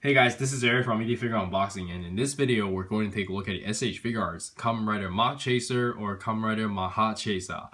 Hey guys, this is Eric from Figure Unboxing, and in this video we're going to take a look at the S.H.Figuarts Kamen Rider Mach Chaser or Kamen Rider Mach Chaser.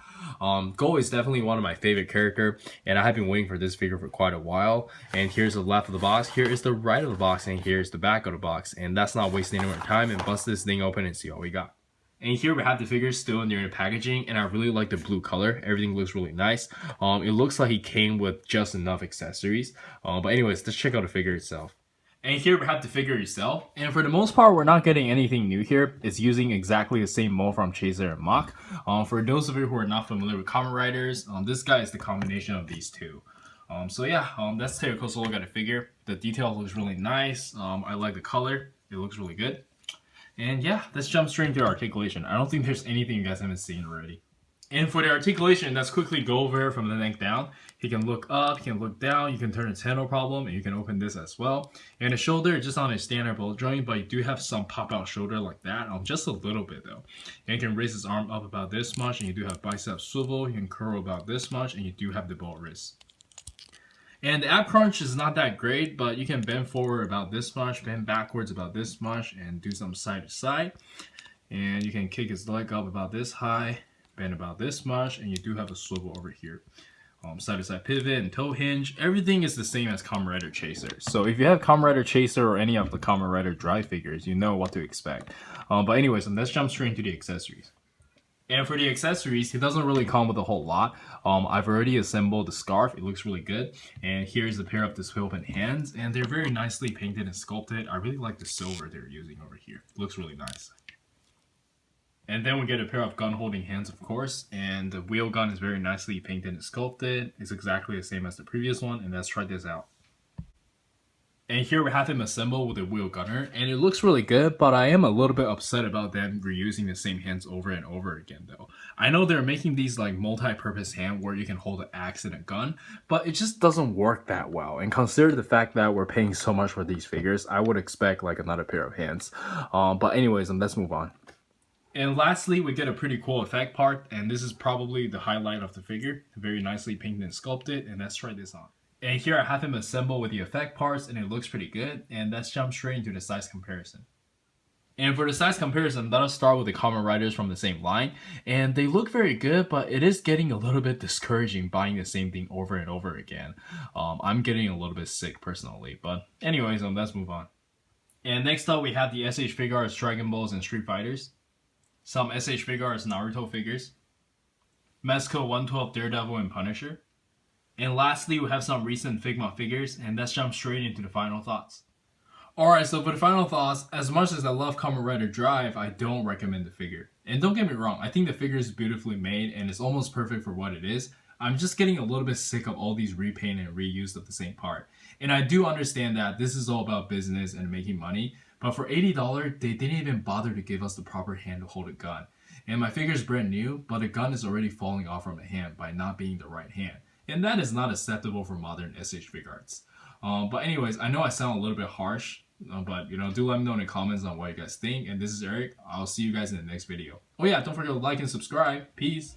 Go is definitely one of my favorite character, and I have been waiting for this figure for quite a while. And here's the left of the box, here is the right of the box, and here's the back of the box. And that's not wasting any more time, and bust this thing open and see what we got. And here we have the figure still near the packaging, and I really like the blue color. Everything looks really nice. It looks like he came with just enough accessories. But anyways, let's check out the figure itself. And here we have the figure itself. And for the most part, we're not getting anything new here. It's using exactly the same mold from Chaser and Mach. For those of you who are not familiar with Kamen Riders, this guy is the combination of these two. Let's take a closer look at the figure. The detail looks really nice. I like the color. It looks really good. And yeah, let's jump straight into articulation. I don't think there's anything you guys haven't seen already. And for the articulation, let's quickly go over from the neck down. He can look up, he can look down, you can turn his head no problem, and you can open this as well. And the shoulder is just on a standard bolt joint, but you do have some pop-out shoulder like that, just a little bit though. And you can raise his arm up about this much, and you do have bicep swivel, you can curl about this much, and you do have the bolt wrist. And the ab crunch is not that great, but you can bend forward about this much, bend backwards about this much, and do some side to side. And you can kick his leg up about this high, bend about this much, and you do have a swivel over here. Side to side pivot and toe hinge, everything is the same as Kamen Rider Chaser. So if you have Kamen Rider Chaser or any of the Kamen Rider Drive figures, you know what to expect. But anyways, let's jump straight into the accessories. And for the accessories, it doesn't really come with a whole lot. I've already assembled the scarf. It looks really good. And here's a pair of the swivel hands, and they're very nicely painted and sculpted. I really like the silver they're using over here. It looks really nice. And then we get a pair of gun holding hands, of course, and the wheel gun is very nicely painted and sculpted. It's exactly the same as the previous one, and let's try this out. And here we have him assembled with a wheel gunner, and it looks really good, but I am a little bit upset about them reusing the same hands over and over again though. I know they're making these like multi-purpose hand where you can hold an axe and a gun, but it just doesn't work that well. And consider the fact that we're paying so much for these figures, I would expect like another pair of hands. But anyways, let's move on. And lastly, we get a pretty cool effect part, and this is probably the highlight of the figure. Very nicely painted and sculpted, and let's try this on. And here I have him assembled with the effect parts, and it looks pretty good. And let's jump straight into the size comparison. And for the size comparison, let us start with the Kamen Riders from the same line. And they look very good, but it is getting a little bit discouraging buying the same thing over and over again. I'm getting a little bit sick personally, but anyways, let's move on. And next up, we have the S.H.Figuarts Dragon Balls and Street Fighters. Some S.H.Figuarts Naruto figures, Mezco 112 Daredevil and Punisher, and lastly we have some recent Figma figures, and let's jump straight into the final thoughts. Alright, so for the final thoughts, as much as I love Kamen Rider Drive, I don't recommend the figure. And don't get me wrong, I think the figure is beautifully made and it's almost perfect for what it is. I'm just getting a little bit sick of all these repaint and reuse of the same part. And I do understand that this is all about business and making money, but for $80, they didn't even bother to give us the proper hand to hold a gun. And my figure is brand new, but the gun is already falling off from the hand by not being the right hand. And that is not acceptable for modern S.H.Figuarts. But anyways, I know I sound a little bit harsh, but do let me know in the comments on what you guys think. And this is Eric. I'll see you guys in the next video. Oh yeah, don't forget to like and subscribe. Peace.